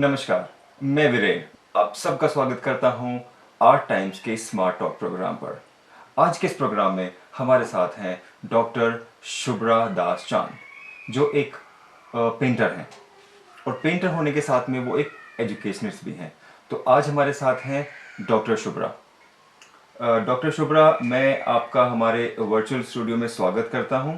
नमस्कार, मैं वीरेन आप सबका स्वागत करता हूं आर्ट टाइम्स के स्मार्ट टॉक प्रोग्राम पर। आज के इस प्रोग्राम में हमारे साथ हैं डॉक्टर शुभ्रा दास चांद, जो एक पेंटर हैं और पेंटर होने के साथ में वो एक एजुकेशनिस्ट भी हैं। तो आज हमारे साथ हैं डॉक्टर शुभ्रा। डॉक्टर शुभ्रा, मैं आपका हमारे वर्चुअल स्टूडियो में स्वागत करता हूं।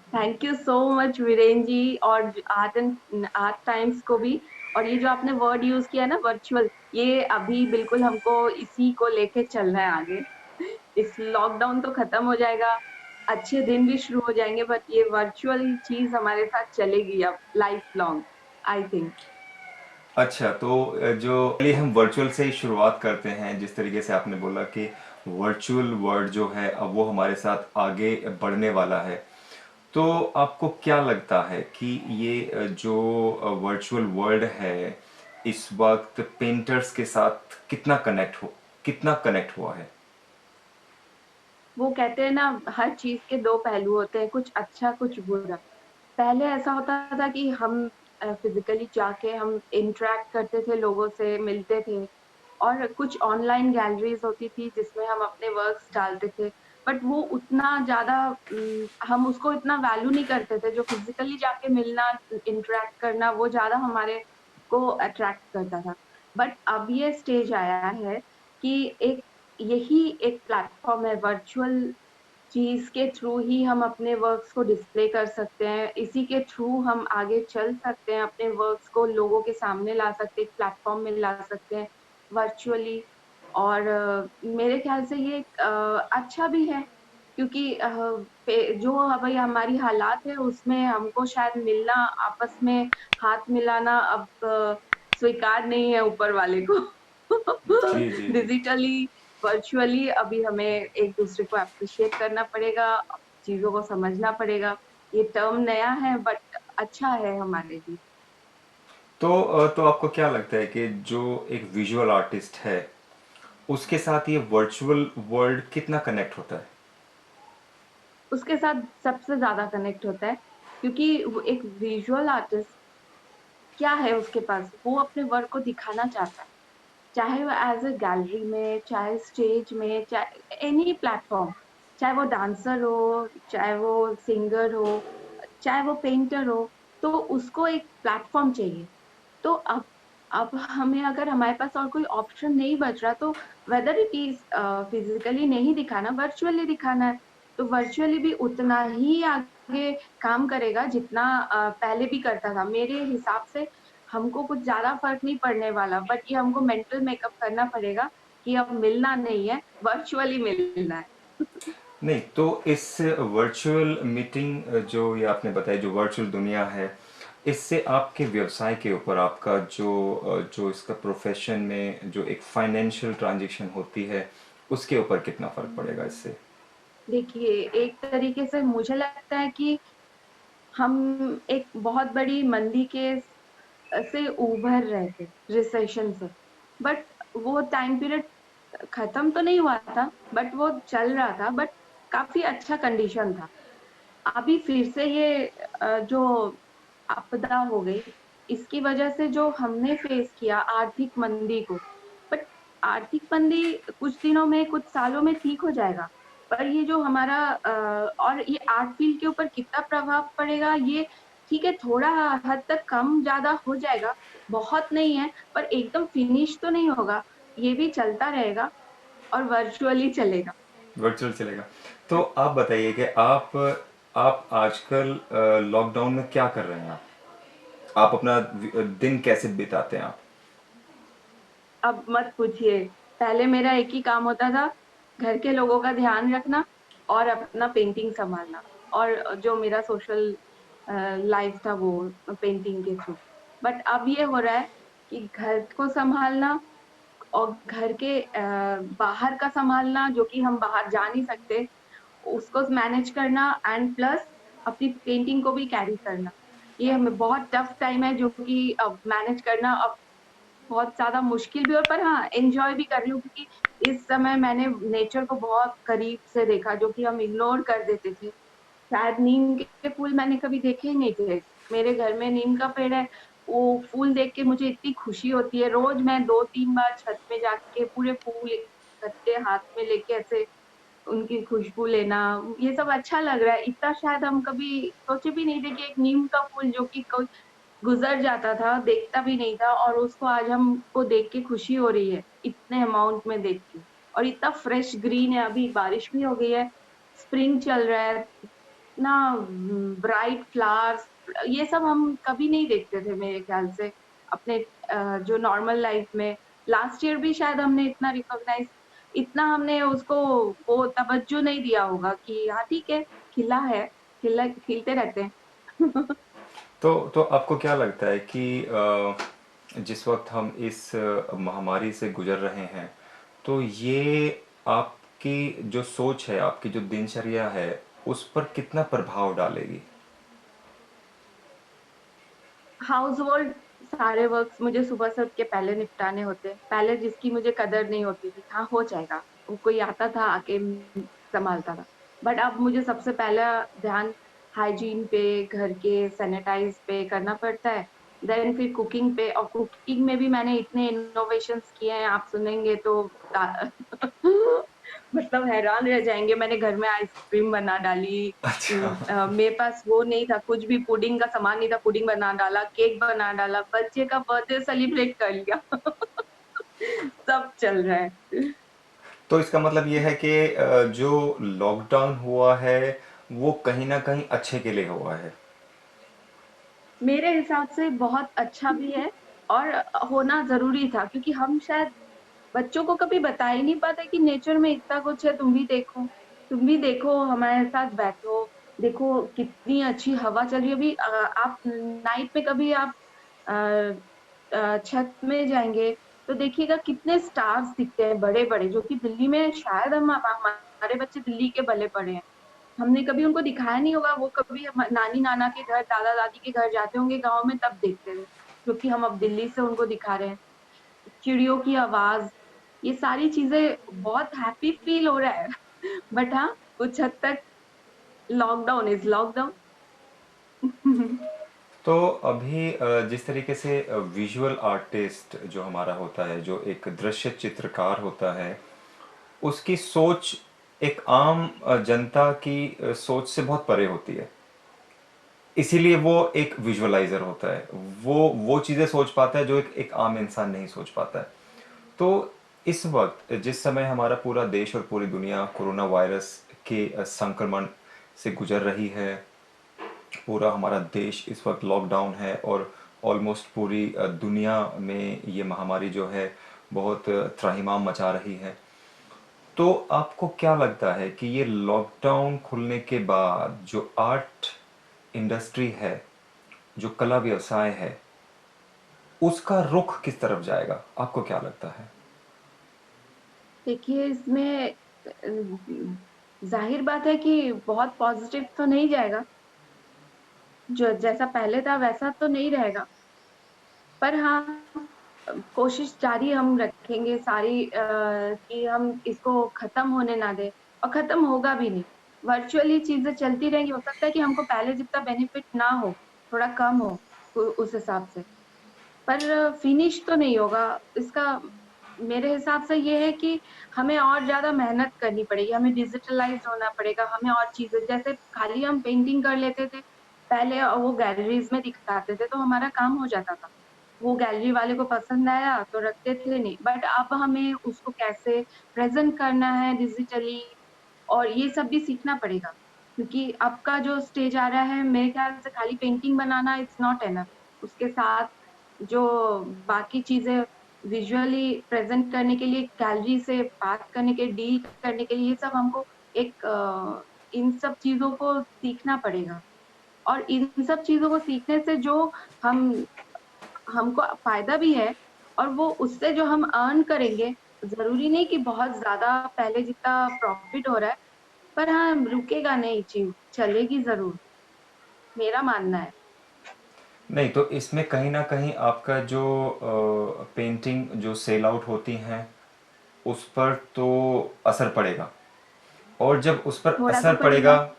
Thank you so much Viren ji और आर्ट टाइम्स को भी। और ये जो आपने वर्ड यूज किया ना वर्चुअल, ये अभी बिल्कुल हमको इसी को लेके चलना है आगे। इस लॉकडाउन तो खत्म हो जाएगा, अच्छे दिन भी शुरू हो जाएंगे, बट ये वर्चुअल चीज हमारे साथ चलेगी अब लाइफ लॉन्ग, आई थिंक। अच्छा, तो जो चलिए हम वर्चुअल से ही शुरुआत करते हैं। जिस तरीके से आपने बोला कि वर्चुअल वर्ल्ड जो है अब वो हमारे साथ आगे बढ़ने वाला है, तो आपको क्या लगता है कि ये जो वर्चुअल वर्ल्ड है इस वक्त पेंटर्स के साथ कितना कनेक्ट हुआ है? वो कहते हैं ना, हर चीज के दो पहलू होते हैं, कुछ अच्छा कुछ बुरा। पहले ऐसा होता था कि हम फिजिकली जाके हम इंटरेक्ट करते थे, लोगों से मिलते थे, और कुछ ऑनलाइन गैलरीज होती थी जिसमें हम अपने वर्क्स डालते थे। बट वो उतना ज्यादा हम उसको इतना वैल्यू नहीं करते थे। जो फिजिकली जाके मिलना, इंटरेक्ट करना, वो ज्यादा हमारे को अट्रैक्ट करता था। बट अब ये स्टेज आया है कि एक यही एक प्लेटफॉर्म है, वर्चुअल चीज के थ्रू ही हम अपने वर्क्स को डिस्प्ले कर सकते हैं, इसी के थ्रू हम आगे चल सकते हैं, अपने वर्क्स को लोगों के सामने ला सकते हैं, एक प्लेटफॉर्म में ला सकते हैं वर्चुअली। और मेरे ख्याल से ये अच्छा भी है, क्योंकि जो भाई हमारी हालात है उसमें हमको शायद मिलना, आपस में हाथ मिलाना अब स्वीकार नहीं है ऊपर वाले को। जी जी जी। डिजिटली, वर्चुअली अभी हमें एक दूसरे को अप्रिशिएट करना पड़ेगा, चीजों को समझना पड़ेगा। ये टर्म नया है बट अच्छा है हमारे लिए। तो आपको क्या लगता है कि जो एक विजुअल आर्टिस्ट है उसके साथ ये वर्चुअल वर्ल्ड कितना कनेक्ट होता है? उसके साथ सबसे ज्यादा कनेक्ट होता है, क्योंकि वो एक विजुअल आर्टिस्ट, क्या है उसके पास, वो अपने वर्क को दिखाना चाहता है। चाहे वो एज ए गैलरी में, चाहे स्टेज में, चाहे एनी प्लेटफॉर्म, चाहे वो डांसर हो, चाहे वो सिंगर हो, चाहे वो पेंटर हो, तो उसको एक प्लेटफॉर्म चाहिए। तो अब हमें, अगर हमारे पास और कोई ऑप्शन नहीं बच रहा, तो वेदर इट इज फिजिकली नहीं दिखाना, वर्चुअली दिखाना है, तो वर्चुअली भी उतना ही आगे काम करेगा जितना पहले भी करता था। मेरे हिसाब से हमको कुछ ज्यादा फर्क नहीं पड़ने वाला, बट ये हमको मेंटल मेकअप करना पड़ेगा कि अब मिलना नहीं है, वर्चुअली मिलना है। नहीं, तो इस वर्चुअल मीटिंग जो ये आपने बताया, जो वर्चुअल दुनिया है, इससे आपके व्यवसाय के ऊपर आपका जो इसका प्रोफेशन में जो एक फाइनेंशियल ट्रांजैक्शन होती है उसके ऊपर कितना फर्क पड़ेगा इससे? देखिए, एक तरीके से मुझे लगता है कि हम एक बहुत बड़ी मंदी के से उभर रहे थे, रिसेशन से। बट वो टाइम पीरियड खत्म तो नहीं हुआ था, बट वो चल रहा था, बट काफी अच्छा कंडीशन था। अभी फिर से ये जो आपदा हो गई, इसकी वजह से जो हमने फेस किया आर्थिक मंदी को, बट आर्थिक मंदी कुछ दिनों में, कुछ सालों में ठीक हो जाएगा। पर ये जो हमारा और ये आर्ट फील्ड के ऊपर कितना प्रभाव पड़ेगा, ये ठीक है, थोड़ा हद तक कम ज्यादा हो जाएगा, बहुत नहीं है, पर एकदम फिनिश तो नहीं होगा। ये भी चलता रहेगा और वर्चुअली चलेगा। वर्चुअल चलेगा। तो आप बताइए कि आप आजकल लॉकडाउन में क्या कर रहे हैं? आप अपना दिन कैसे बिताते हैं आप? अब मत पूछिए। पहले मेरा एक ही काम होता था, घर के लोगों का ध्यान रखना और अपना पेंटिंग संभालना, और जो मेरा सोशल लाइफ था वो पेंटिंग के थ्रू। बट अब ये हो रहा है कि घर को संभालना और घर के बाहर का संभालना, जो कि हम बाहर जा नहीं सकते, उसको मैनेज करना, एंड प्लस अपनी पेंटिंग को भी कैरी करना। ये हमें बहुत टफ टाइम है, जो कि अब मैनेज करना अब बहुत ज्यादा मुश्किल भी, और पर हाँ, एंजॉय भी कर रही हूँ, क्योंकि इस समय मैंने नेचर को बहुत करीब से देखा, जो कि हम इग्नोर कर देते थे। शायद नीम के फूल मैंने कभी देखे ही नहीं थे। मेरे घर में नीम का पेड़ है, वो फूल देख के मुझे इतनी खुशी होती है। रोज मैं 2-3 बार छत में जाके पूरे फूल इकट्ठे हाथ में लेके ऐसे उनकी खुशबू लेना, ये सब अच्छा लग रहा है। इतना शायद हम कभी सोचे भी नहीं थे कि एक नीम का फूल जो कि कोई गुजर जाता था, देखता भी नहीं था, और उसको आज हमको देख के खुशी हो रही है, इतने अमाउंट में देख के। और इतना फ्रेश ग्रीन है, अभी बारिश भी हो गई है, स्प्रिंग चल रहा है, इतना ब्राइट फ्लावर्स, ये सब हम कभी नहीं देखते थे मेरे ख्याल से अपने जो नॉर्मल लाइफ में। लास्ट ईयर भी शायद हमने इतना रिकॉग्नाइज, इतना हमने उसको वो तवज्जो नहीं दिया होगा कि हाँ ठीक है, खिला है, खिला खिलते रहते हैं। तो आपको क्या लगता है कि जिस वक्त हम इस महामारी से गुजर रहे हैं, तो ये आपकी जो सोच है, आपकी जो दिनचर्या है, उस पर कितना प्रभाव डालेगी? हाउस होल्ड सारे वर्क्स मुझे सुबह से उठ के पहले निपटाने होते हैं। पहले जिसकी मुझे कदर नहीं होती थी, हाँ हो जाएगा, वो कोई आता था आके संभालता था। बट अब मुझे सबसे पहला ध्यान हाइजीन पे, घर के सैनिटाइज पे करना पड़ता है। देन फिर कुकिंग पे, और कुकिंग में भी मैंने इतने इनोवेशंस किए हैं, आप सुनेंगे तो मतलब हैरान रह जाएंगे। मैंने घर में आइसक्रीम बना डाली, अच्छा। मेरे पास वो नहीं था, कुछ भी पुडिंग का सामान नहीं था, पुडिंग बना डाला, केक बना डाला, बच्चे का बर्थडे सेलिब्रेट कर लिया। सब चल रहा है। तो इसका मतलब ये है कि जो लॉकडाउन हुआ है, वो कहीं ना कहीं अच्छे के लिए हुआ है। मेरे हिसाब से बहुत अच्छा भी है, और होना जरूरी था, क्योंकि हम शायद बच्चों को कभी बता ही नहीं पाते कि नेचर में इतना कुछ है, तुम भी देखो, तुम भी देखो, हमारे साथ बैठो, देखो कितनी अच्छी हवा चल रही है अभी। आप नाइट में कभी आप छत में जाएंगे तो देखिएगा कितने स्टार्स दिखते हैं बड़े बड़े, जो कि दिल्ली में शायद हम हमारे बच्चे दिल्ली के भले पड़े हैं, हमने कभी उनको दिखाया नहीं होगा। वो कभी हम नानी नाना के घर, दादा दादी के घर जाते होंगे गाँव में, तब देखते थे, क्योंकि हम अब दिल्ली से उनको दिखा रहे हैं। चिड़ियों की आवाज, ये सारी चीजें, बहुत हैप्पी फील हो रहा है। बट हाँ, कुछ हद तक लॉकडाउन इज लॉकडाउन। तो अभी जिस तरीके से विजुअल आर्टिस्ट जो हमारा होता है, जो एक दृश्य चित्रकार होता है, उसकी सोच एक आम जनता की सोच से बहुत परे होती है। इसीलिए वो एक विजुअलाइजर होता है। वो चीज़ें सोच पाता है जो एक आम इंसान नहीं सोच पाता है। तो इस वक्त जिस समय हमारा पूरा देश और पूरी दुनिया कोरोना वायरस के संक्रमण से गुजर रही है, पूरा हमारा देश इस वक्त लॉकडाउन है, और ऑलमोस्ट पूरी दुनिया में ये महामारी जो है बहुत त्राहिमाम मचा रही है। तो आपको क्या लगता है कि ये लॉकडाउन खुलने के बाद जो आर्ट इंडस्ट्री है, जो कला व्यवसाय है, उसका रुख किस तरफ जाएगा? आपको क्या लगता है? देखिए इसमें जाहिर बात है कि बहुत पॉजिटिव तो नहीं जाएगा, जो जैसा पहले था वैसा तो नहीं रहेगा। पर हाँ, कोशिश जारी हम रखेंगे सारी, कि हम इसको खत्म होने ना दें, और खत्म होगा भी नहीं। वर्चुअली चीजें चलती रहेंगी, हो सकता है कि हमको पहले जितना बेनिफिट ना हो, थोड़ा कम हो उस हिसाब से, पर फिनिश तो नहीं होगा इसका। मेरे हिसाब से ये है कि हमें और ज्यादा मेहनत करनी पड़ेगी, हमें डिजिटलाइज होना पड़ेगा, हमें और चीजें, जैसे खाली हम पेंटिंग कर लेते थे पहले और वो गैलरीज में दिखाते थे तो हमारा काम हो जाता था, वो गैलरी वाले को पसंद आया तो रखते थे, नहीं। बट अब हमें उसको कैसे प्रेजेंट करना है डिजिटली, और ये सब भी सीखना पड़ेगा, क्योंकि अब का जो स्टेज आ रहा है, मेरे ख्याल से खाली painting banana it's not enough, उसके साथ जो बाकी चीजें विजुअली प्रेजेंट करने के लिए, गैलरी से बात करने के, डील करने के लिए, ये सब हमको एक इन सब चीजों को सीखना पड़ेगा। और इन सब चीजों को सीखने से जो हम हमको फायदा भी है, और वो उससे जो हम अर्न करेंगे, जरूरी नहीं कि बहुत ज्यादा पहले जितना प्रॉफिट हो रहा है, पर हाँ रुकेगा नहीं, चीज चलेगी जरूर, मेरा मानना है। नहीं, तो इसमें कहीं ना कहीं आपका जो पेंटिंग जो सेल आउट होती हैं, उस पर तो असर पड़ेगा। और जब उस पर थोड़ा तो असर पड़ेगा। पड़ेगा,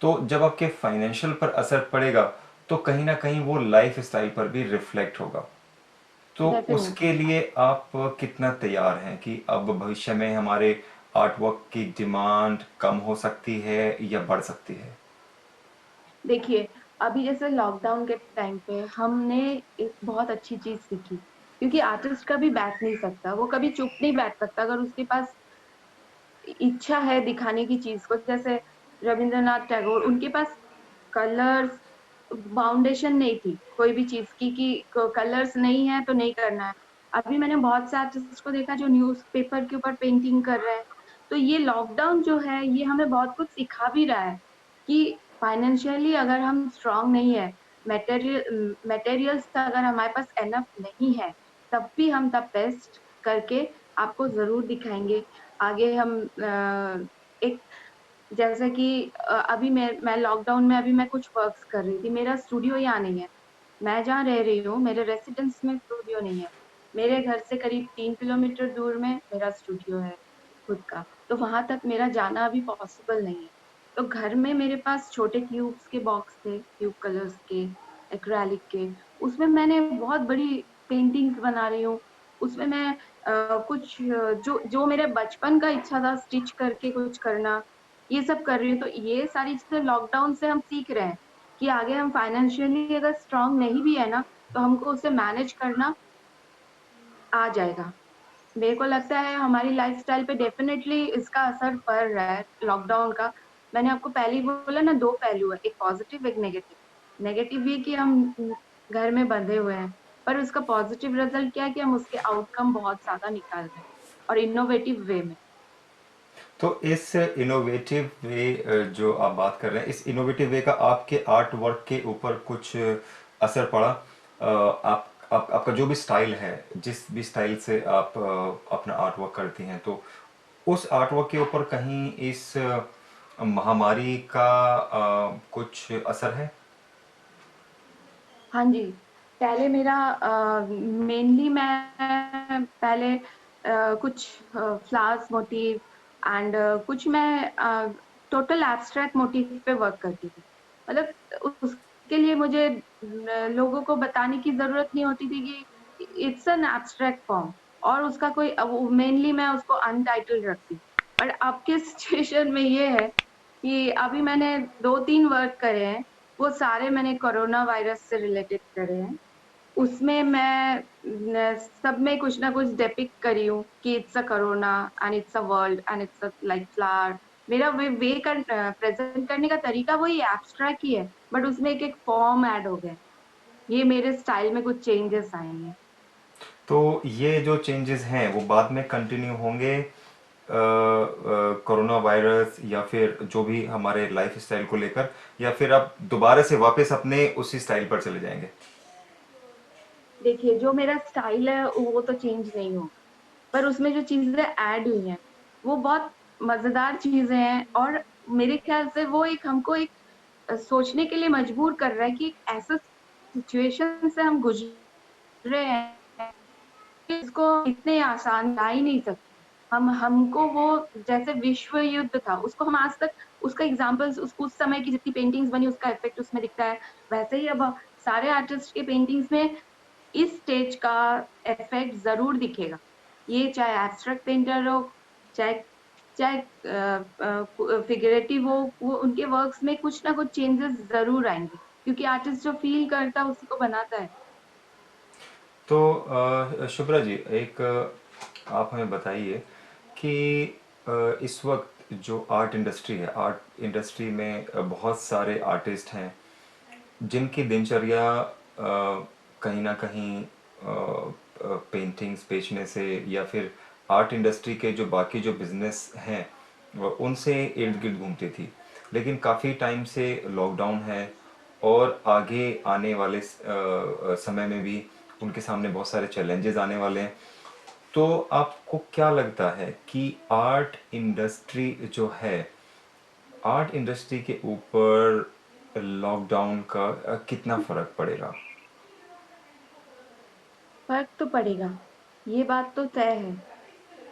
तो जब आपके फाइनेंशियल पर असर पड़ेगा, तो कहीं ना कहीं वो लाइफ स्टाइल पर भी रिफ्लेक्ट होगा। तो उसके डेफिनेटली। लिए आप कितना तैयार हैं कि अब भविष्य में हमारे आर्ट वर्क की डिमांड कम हो सकती है या बढ़ सकती है? देखिए, अभी जैसे लॉकडाउन के टाइम पे हमने एक बहुत अच्छी चीज सीखी, क्योंकि आर्टिस्ट कभी बैठ नहीं सकता, वो कभी चुप नहीं बैठ सकता। अगर उसके पास इच्छा है दिखाने की चीज को, जैसे रविंद्रनाथ टैगोर, उनके पास कलर्स, बाउंडेशन नहीं थी कोई भी चीज की कि कलर्स नहीं है तो नहीं करना है। अभी मैंने बहुत से आर्टिस्ट को देखा जो न्यूज़पेपर के ऊपर पेंटिंग कर रहे हैं। तो ये लॉकडाउन जो है ये हमें बहुत कुछ सिखा भी रहा है कि फाइनेंशियली अगर हम स्ट्रांग नहीं है, मटेरियल्स अगर हमारे पास एनफ नहीं है, तब भी हम द बेस्ट करके आपको जरूर दिखाएंगे। आगे हम एक, जैसे कि अभी मैं लॉकडाउन में अभी मैं कुछ वर्क्स कर रही थी, मेरा स्टूडियो यहाँ नहीं है। मैं जहाँ रह रही हूँ मेरे रेसिडेंस में स्टूडियो नहीं है। मेरे घर से करीब 3 किलोमीटर दूर में मेरा स्टूडियो है खुद का, तो वहां तक मेरा जाना अभी पॉसिबल नहीं है। तो घर में मेरे पास छोटे क्यूब्स के बॉक्स थे, ट्यूब कलर्स के, एक्रेलिक के। उसमें मैंने बहुत बड़ी पेंटिंग्स बना रही हूँ। उसमें मैं कुछ जो जो मेरे बचपन का इच्छा था स्टिच करके कुछ करना, ये सब कर रही हूँ। तो ये सारी चीजें लॉकडाउन से हम सीख रहे हैं कि आगे हम फाइनेंशियली अगर स्ट्रांग नहीं भी है ना, तो हमको उसे मैनेज करना आ जाएगा। मेरे को लगता है हमारी लाइफस्टाइल पे डेफिनेटली इसका असर पड़ रहा है लॉकडाउन का। मैंने आपको पहले ही बोला ना, दो पहलू है, एक पॉजिटिव एक नेगेटिव। नेगेटिव ये कि हम घर में बंधे हुए हैं, पर उसका पॉजिटिव रिजल्ट क्या है कि हम उसके आउटकम बहुत ज्यादा निकाल रहे हैं, और इनोवेटिव वे में। तो इस इनोवेटिव वे जो आप बात कर रहे हैं, इस इनोवेटिव वे का आपके आर्ट वर्क के ऊपर कुछ असर पड़ा? आपका जो भी स्टाइल है, जिस भी स्टाइल से आप अपना आर्ट वर्क करती हैं, तो उस आर्ट वर्क के ऊपर कहीं इस महामारी का कुछ असर है? हाँ जी। पहले मेरा मेनली मैं पहले कुछ फ्लावर्स मोटिव एंड कुछ मैं टोटल एब्स्ट्रैक्ट मोटिव पे वर्क करती थी। मतलब उसके लिए मुझे लोगों को बताने की जरूरत नहीं होती थी कि इट्स एन एब्स्ट्रैक्ट फॉर्म, और उसका कोई मेनली मैं उसको अनटाइटल्ड रखती हूँ। पर अब के सिचुएशन में ये है कि अभी मैंने 2-3 वर्क करे हैं, वो सारे मैंने कोरोना वायरस से रिलेटेड करे हैं। उसमें मैं सब में कुछ ना कुछ डेपिक्ट करी हूँ कि it's a corona and it's a world and it's a like flower. मेरा वे का प्रेजेंट करने का तरीका वही एब्स्ट्रैक्ट ही है, बट उसमें एक एक फॉर्म ऐड हो गया है। ये मेरे स्टाइल में कुछ चेंजेस आए हैं। तो ये जो चेंजेस हैं वो बाद में कंटिन्यू होंगे, कोरोना वायरस या फिर जो भी हमारे लाइफ स्टाइल को लेकर, या फिर आप दोबारा से वापस अपने उसी स्टाइल पर चले जाएंगे? देखिए, जो मेरा स्टाइल है वो तो चेंज नहीं होगा, पर उसमें जो चीजें ऐड हुई हैं वो बहुत मजेदार चीजें हैं। और मेरे ख्याल से वो एक हमको एक सोचने के लिए मजबूर कर रहा है कि एक ऐसा सिचुएशन से हम गुजरे हैं कि इसको इतने आसान ला ही नहीं सकते। हम हमको वो, जैसे विश्व युद्ध था उसको हम आज तक उसका एग्जाम्पल्स, उस समय की जितनी पेंटिंग्स बनी उसका इफेक्ट उसमें दिखता है। वैसे ही अब सारे आर्टिस्ट के पेंटिंग्स में इस स्टेज का इफेक्ट जरूर दिखेगा। ये चाहे एब्स्ट्रैक्ट पेंटर हो, चाहे चाहे फिगरेटिव हो, वो उनके वर्क्स में कुछ ना कुछ चेंजेस जरूर आएंगे, क्योंकि आर्टिस्ट जो फील करता है उसी को बनाता है। तो शुभ्रा जी, एक आप हमें बताइए कि इस वक्त जो आर्ट इंडस्ट्री है, आर्ट इंडस्ट्री में बहुत सारे आर्टिस्ट हैं जिनकी दिनचर्या कहीं ना कहीं पेंटिंग्स बेचने से या फिर आर्ट इंडस्ट्री के जो बाकी जो बिजनेस हैं उनसे इर्द गिर्द घूमती थी। लेकिन काफ़ी टाइम से लॉकडाउन है और आगे आने वाले समय में भी उनके सामने बहुत सारे चैलेंजेस आने वाले हैं। तो आपको क्या लगता है कि आर्ट इंडस्ट्री जो है, आर्ट इंडस्ट्री के ऊपर लॉकडाउन का कितना फर्क पड़ेगा? फर्क तो पड़ेगा, ये बात तो तय है।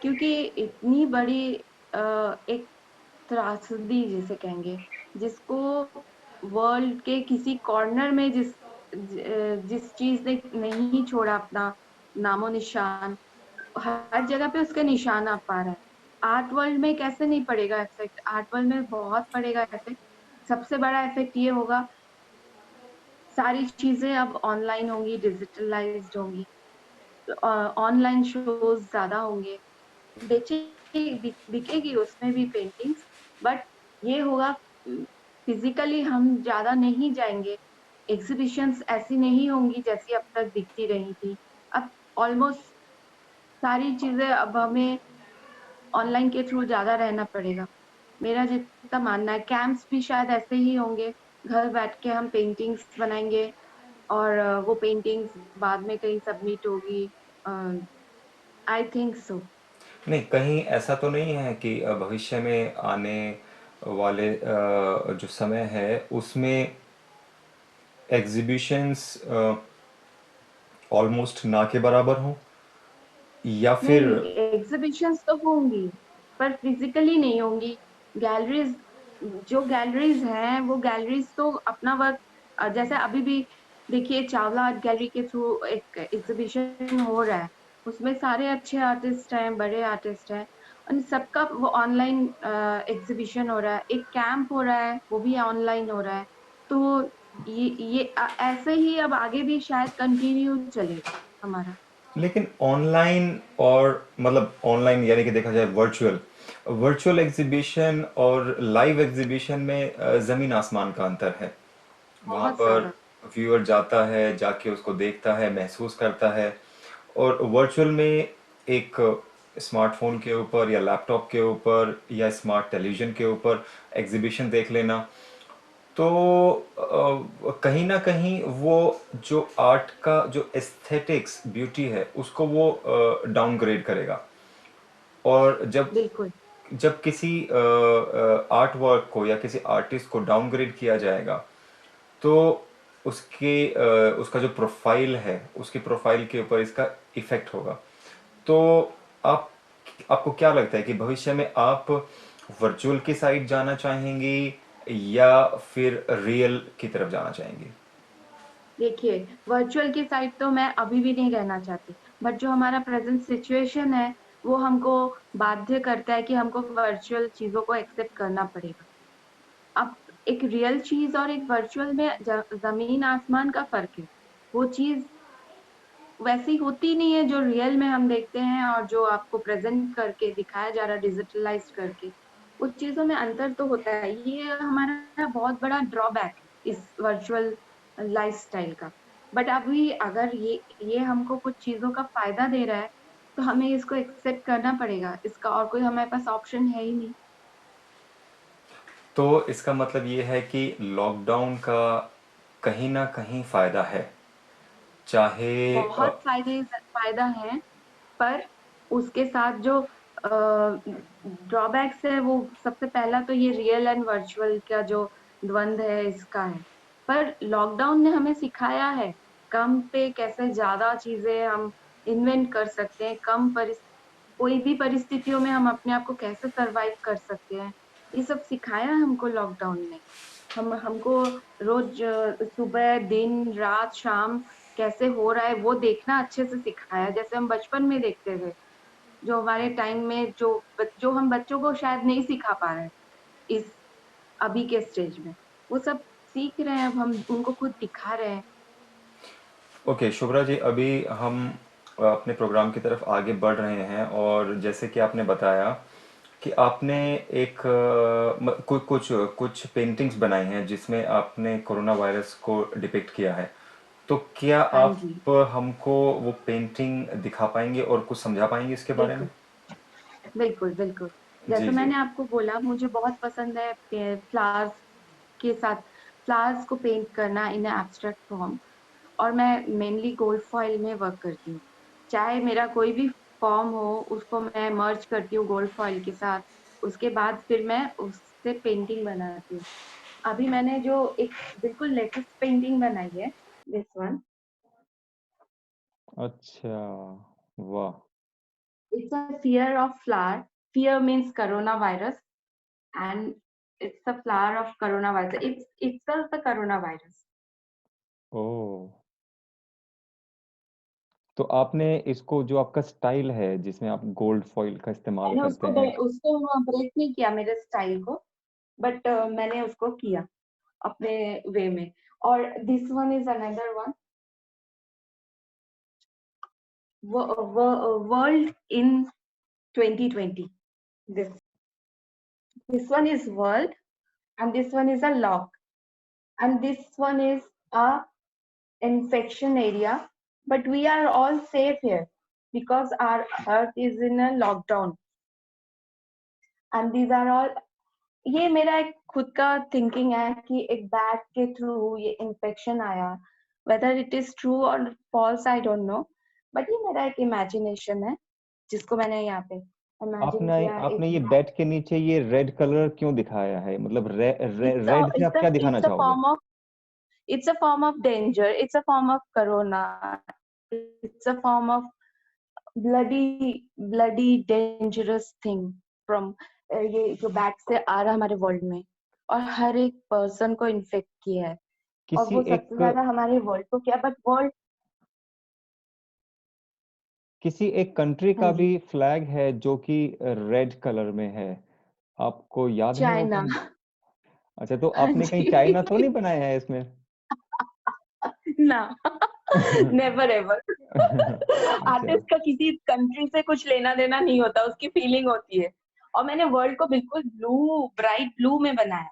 क्योंकि इतनी बड़ी एक त्रासदी जिसे कहेंगे, जिसको वर्ल्ड के किसी कॉर्नर में जिस चीज़ ने नहीं छोड़ा अपना नामो-निशान, हर जगह पे उसका निशान आप पा रहा है। आर्ट वर्ल्ड में कैसे नहीं पड़ेगा इफ़ेक्ट? आर्ट वर्ल्ड में बहुत पड़ेगा इफ़ेक्ट। सबसे बड़ा इफ़ेक्ट ये होगा, सारी चीज़ें अब ऑनलाइन होंगी, डिजिटलाइज़्ड होंगी। ऑनलाइन शोज़ ज़्यादा होंगे। बिकेगी उसमें भी पेंटिंग्स, बट ये होगा फिज़िकली हम ज़्यादा नहीं जाएँगे। एग्ज़िबिशन्स ऐसी नहीं होंगी जैसी अब तक दिखती रही थी। अब ऑलमोस्ट सारी चीज़ें अब हमें ऑनलाइन के थ्रू ज़्यादा रहना पड़ेगा। मेरा जितना मानना है, कैंप्स भी शायद ऐसे ही होंगे, घर बैठ के हम पेंटिंग्स बनाएँगे और वो पेंटिंग्स बाद में कहीं सबमिट होगी। अ, आई थिंक सो। नहीं, कहीं ऐसा तो नहीं है कि भविष्य में आने वाले जो समय है उसमें एग्जीबिशंस ऑलमोस्ट ना के बराबर हों, या फिर नहीं, एग्ज़िबिशन्स तो होंगी, पर फिज़िकली नहीं होंगी। गैलरीज़ जो गैलरीज़ हैं, वो गैलरीज़ तो अपना वर्क जैसे अभी भी देखिए चावला आर्ट गैलरी के थ्रू एक एग्ज़िबिशन हो रहा है। उसमें सारे अच्छे आर्टिस्ट हैं, बड़े आर्टिस्ट हैं। उन सबका वो ऑनलाइन एग्ज़िबिशन हो रहा है। एक कैंप हो रहा है, वो भी ऑनलाइन हो रहा है। तो ऐसे ही अब आगे भी शायद कंटिन्यू चलेगा हमारा। लेकिन ऑनलाइन और मतलब ऑनलाइन यानी कि देखा जाए वर्चुअल वर्चुअल एग्जीबिशन और लाइव एग्जीबिशन में ज़मीन आसमान का अंतर है। वहाँ बहुत पर ज़्यादा। व्यूअर जाता है, जाके उसको देखता है, महसूस करता है। और वर्चुअल में एक स्मार्टफोन के ऊपर या लैपटॉप के ऊपर या स्मार्ट टेलीविज़न के ऊपर एग्जीबिशन देख लेना, तो कहीं ना कहीं वो जो आर्ट का जो एस्थेटिक्स ब्यूटी है उसको वो डाउनग्रेड करेगा। और जब बिल्कुल, जब किसी आर्ट वर्क को या किसी आर्टिस्ट को डाउनग्रेड किया जाएगा, तो उसका जो प्रोफाइल है उसकी प्रोफाइल के ऊपर इसका इफेक्ट होगा। तो आप आपको क्या लगता है कि भविष्य में आप वर्चुअल की साइड जाना चाहेंगी या फिर रियल की तरफ जाना चाहेंगी? देखिए वर्चुअल की साइड तो मैं अभी भी नहीं रहना चाहती, बट जो हमारा प्रेज़ेंट सिचुएशन है, वो हमको बाध्य करता है कि हमको वर्चुअल चीज़ों को एक्सेप्ट करना पड़ेगा। अब एक रियल चीज़ और एक वर्चुअल में ज़मीन-आसमान का फ़र्क है। वो चीज़ वैसी होती नहीं है जो रियल में हम देखते हैं और जो आपको प्रेज़ेंट करके दिखाया जा रहा है डिजिटलाइज़्ड करके, उस चीज़ों में अंतर तो होता है। ये हमारा बहुत बड़ा ड्रॉबैक है इस वर्चुअल लाइफ़स्टाइल का। बट अभी अगर ये हमको कुछ चीज़ों का फ़ायदा दे रहा है, तो हमें इसको एक्सेप्ट करना पड़ेगा। इसका और कोई हमारे पास ऑप्शन है ही नहीं। तो इसका मतलब ये है कि लॉकडाउन का कहीं ना कहीं फायदा है, चाहे बहुत फ़ायदा है, पर उसके साथ जो ड्रॉबैक्स है वो सबसे पहला तो ये रियल एंड वर्चुअल का जो द्वंद है इसका है। पर लॉकडाउन ने हमें सिखाया है, कम पे कैसे ज़्यादा चीज़ें हम इन्वेंट कर सकते हैं, कम कोई भी परिस्थितियों में हम अपने आप को कैसे सर्वाइव कर सकते हैं। ये सब सिखाया है हमको लॉकडाउन ने। हमको रोज़ सुबह, दिन, रात, शाम कैसे हो रहा है वो देखना अच्छे से सिखाया है, जैसे हम बचपन में देखते थे। जो हमारे टाइम में जो हम बच्चों को शायद नहीं सिखा पा रहे हैं, इस अभी के स्टेज में। वो सब सीख रहे हैं अब हम उनको खुद दिखा रहे हैं। ओके शुभ्रा जी, अभी हम अपने प्रोग्राम की तरफ आगे बढ़ रहे हैं, और जैसे कि आपने बताया कि आपने एक कुछ कुछ कुछ पेंटिंग्स बनाई हैं जिसमें आपने कोरोना वायरस को डिपिक्ट किया है। तो क्या हाँ आप जी, हमको वो पेंटिंग दिखा पाएंगे और कुछ समझा पाएंगे इसके बारे में? बिल्कुल, बिल्कुल, बिल्कुल। जी जैसे जी। मैंने आपको बोला मुझे बहुत पसंद है फ्लावर्स के साथ फ्लावर्स को पेंट करना इन एब्स्ट्रैक्ट फॉर्म और मैं मेनली गोल्ड फॉइल में वर्क करती हूँ। चाहे मेरा कोई भी फॉर्म हो, उसको मैं मर्ज करती हूँ गोल्ड फॉइल के साथ, उसके बाद फिर मैं उससे पेंटिंग बनाती हूँ। अभी मैंने जो एक बिल्कुल लेटेस्ट पेंटिंग बनाई है, दिस वन, अच्छा, वाह। It's a fear of flower, fear means corona virus and It's the flower of coronavirus. It's itself the coronavirus. ओह! तो आपने इसको जो आपका स्टाइल है जिसमें आप गोल्ड फॉइल का इस्तेमाल मैंने करते हैं उसको ब्रेक नहीं किया मेरे स्टाइल को, बट मैंने उसको किया अपने वे में। और this one is another one, world in 2020। This one is world, and this one is a lock, and this one is a infection area. But we are all safe here because our earth is in a lockdown, and these are all, ये मेरा एक खुद का thinking है कि एक bat के through ये इन्फेक्शन आया। वेदर इट इज ट्रू और false I don't know, but ये मेरा एक इमेजिनेशन है जिसको मैंने यहाँ पे इमेजिन आपने किया। एक आपने ये बेड के नीचे ये रेड कलर क्यों दिखाया है? मतलब रेड से आप क्या दिखाना इट्स अ चाहोगे? Form of, it's a form of danger, it's a form of corona, it's a form of bloody dangerous thing from ये जो बैट से आ रहा हमारे वर्ल्ड में और हर एक पर्सन को इन्फेक्ट किया है। और किसी वो सबसे एक ज्यादा हमारे वर्ल्ड को किया, बट वर्ल्ड, किसी एक कंट्री हाँ का जी, भी फ्लैग है जो कि रेड कलर में है। आपको याद है वो चाइना। कौन? अच्छा, तो हाँ आपने कहीं चाइना तो जी। नहीं बनाया है इसमें? ना। Never ever. अच्छा। आर्टिस्ट का किसी कंट्री से कुछ लेना देना नहीं होता, उसकी फीलिंग होती है। और मैंने वर्ल्ड को बिल्कुल ब्लू, ब्राइट ब्लू में बनाया।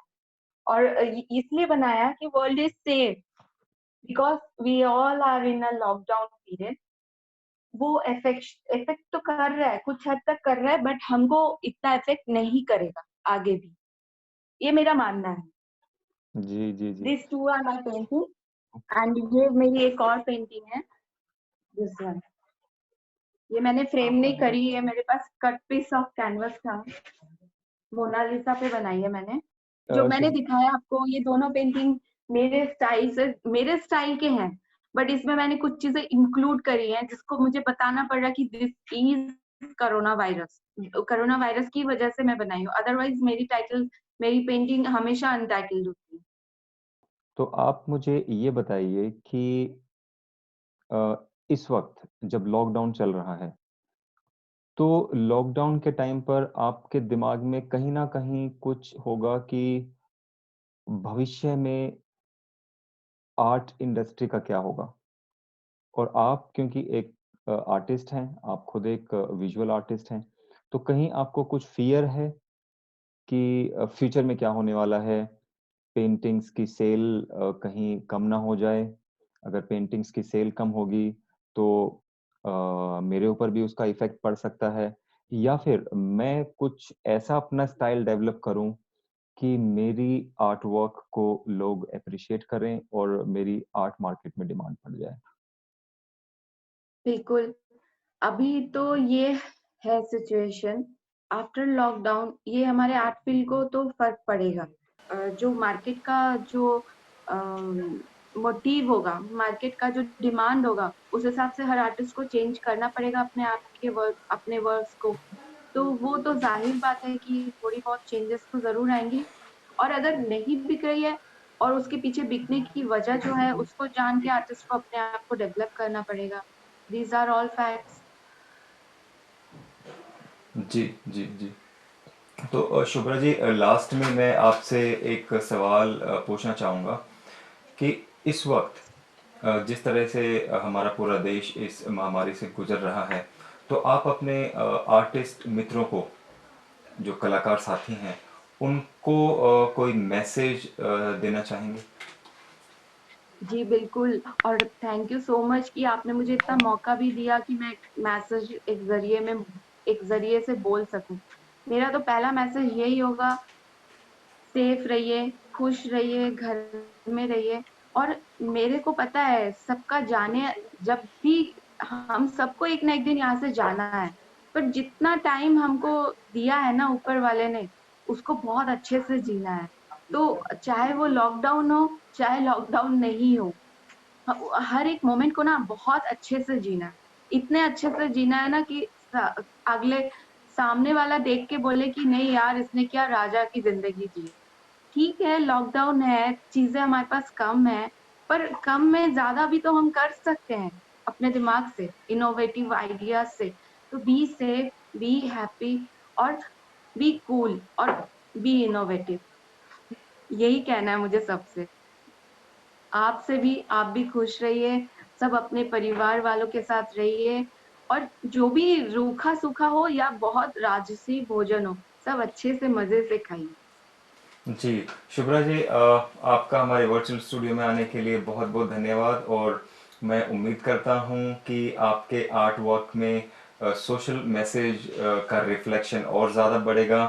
और इसलिए बनाया कि world is safe because we all are in a lockdown period. वो इफेक्ट तो कर रहा है, कुछ हद तक कर रहा है, बट हमको इतना इफेक्ट नहीं करेगा आगे भी, ये मेरा मानना है। जी, जी, जी। This two are my painting, and ये मेरी एक और पेंटिंग है, दिस वन। ये मैंने फ्रेम नहीं करी, ये मेरे पास कट पीस ऑफ कैनवस था, मोनालिसा पे बनाई है मैंने। जो मैंने शुभ दिखाया आपको, ये दोनों पेंटिंग मेरे स्टाइल के हैं, बट इसमें मैंने कुछ चीजें इंक्लूड करी हैं जिसको मुझे बताना पड़ रहा कि दिस इज कोरोना वायरस की वजह से मैं बनाई हूँ। अदरवाइज मेरी पेंटिंग हमेशा अनटाइटल्ड होती है। तो आप मुझे ये बताइए कि इस वक़्त जब लॉकडाउन चल रहा है, तो लॉकडाउन के टाइम पर आपके दिमाग में कहीं न कहीं कुछ होगा कि भविष्य में आर्ट इंडस्ट्री का क्या होगा? और आप क्योंकि एक आर्टिस्ट हैं, आप खुद एक विजुअल आर्टिस्ट हैं, तो कहीं आपको कुछ फ़ियर है कि फ्यूचर में क्या होने वाला है? पेंटिंग्स की सेल कहीं कम ना हो जाए? अगर पेंटिंग्स की सेल कम होगी, तो मेरे ऊपर भी उसका इफ़ेक्ट पड़ सकता है। या फिर मैं कुछ ऐसा अपना स्टाइल डेवलप करूँ कि मेरी आर्ट वर्क को लोग एप्रिशिएट करें और मेरी आर्ट मार्केट में डिमांड बढ़ जाए। बिल्कुल। अभी तो ये है सिचुएशन। आफ्टर लॉकडाउन ये हमारे आर्ट फील्ड को तो फर्क पड़ेगा। जो मार्केट का जो मोटिव होगा, मार्केट का जो डिमांड होगा, उस हिसाब से हर आर्टिस्ट को चेंज करना पड़ेगा अपने वर्क्स को। तो वो तो जाहिर बात है कि थोड़ी बहुत चेंजेस तो जरूर आएंगी। और अगर नहीं बिक रही है और उसके पीछे बिकने की वजह जो है, उसको जान के आर्टिस्ट को अपने आप को डेवलप करना पड़ेगा। These are all facts. जी, जी, जी। तो शुभ्रा जी, लास्ट में मैं आपसे एक सवाल पूछना चाहूँगा कि इस वक्त जिस तरह से हमारा पूरा देश इस महामारी से गुजर रहा है, तो आप अपने आर्टिस्ट मित्रों को, जो कलाकार साथी हैं, उनको कोई मैसेज देना चाहेंगे? जी बिल्कुल। और थैंक यू सो मच कि आपने मुझे इतना मौका भी दिया कि मैं मैसेज एक जरिए से बोल सकूं। मेरा तो पहला मैसेज यही होगा, सेफ रहिए, खुश रहिए, घर में रहिए। और मेरे को पता है सबका जाने, जब भी हम सबको एक ना एक दिन यहाँ से जाना है, पर जितना टाइम हमको दिया है ना ऊपर वाले ने, उसको बहुत अच्छे से जीना है। तो चाहे वो लॉकडाउन हो, चाहे लॉकडाउन नहीं हो, हर एक मोमेंट को ना बहुत अच्छे से जीना है। इतने अच्छे से जीना है ना कि अगले सामने वाला देख के बोले कि नहीं यार, इसने क्या राजा की जिंदगी जी है। ठीक है लॉकडाउन है, चीज़ें हमारे पास कम है, पर कम में ज़्यादा भी तो हम कर सकते हैं, अपने दिमाग से, इनोवेटिव आइडियाज़ से। तो बी सेफ, बी हैप्पी और बी कूल और बी इनोवेटिव। यही कहना है मुझे सबसे। आपसे भी आप भी खुश रहिए, सब अपने परिवार वालों के साथ रहिए और जो भी रूखा-सूखा हो या बहुत राजसी भोजन हो, सब अच्छे से मज़े से खाइए। जी, शुभ्रा जी, आपका हमारे वर्चुअल स्टूडियो में आने के लिए बहुत बहुत धन्यवाद। और मैं उम्मीद करता हूँ कि आपके आर्ट वर्क में सोशल मैसेज का रिफ्लेक्शन और ज़्यादा बढ़ेगा।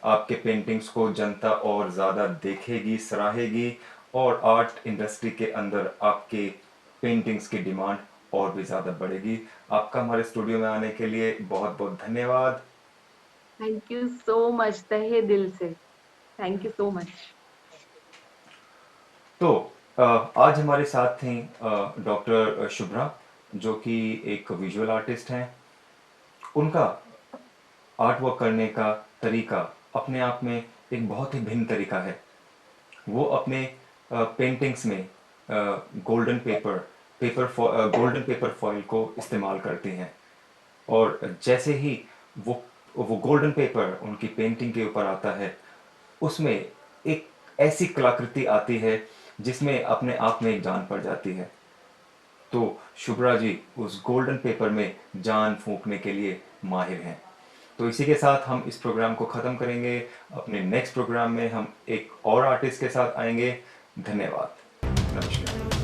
आपके पेंटिंग्स को जनता और ज़्यादा देखेगी, सराहेगी, और आर्ट इंडस्ट्री के अंदर आपके पेंटिंग्स की डिमांड और भी ज़्यादा बढ़ेगी। आपका हमारे स्टूडियो में आने के लिए बहुत बहुत धन्यवाद। थैंक यू सो मच तहे दिल से। Thank you so much. तो आज हमारे साथ थी डॉक्टर शुभ्रा, जो कि एक विजुअल आर्टिस्ट हैं। उनका आर्ट वर्क करने का तरीका अपने आप में एक बहुत ही भिन्न तरीका है। वो अपने पेंटिंग्स में गोल्डन गोल्डन पेपर फॉइल को इस्तेमाल करती हैं। और जैसे ही वो गोल्डन पेपर उनकी पेंटिंग के ऊपर आता है, उसमें एक ऐसी कलाकृति आती है जिसमें अपने आप में एक जान पड़ जाती है। तो शुभ्रा जी उस गोल्डन पेपर में जान फूंकने के लिए माहिर हैं। तो इसी के साथ हम इस प्रोग्राम को ख़त्म करेंगे। अपने नेक्स्ट प्रोग्राम में हम एक और आर्टिस्ट के साथ आएंगे। धन्यवाद। नमस्कार।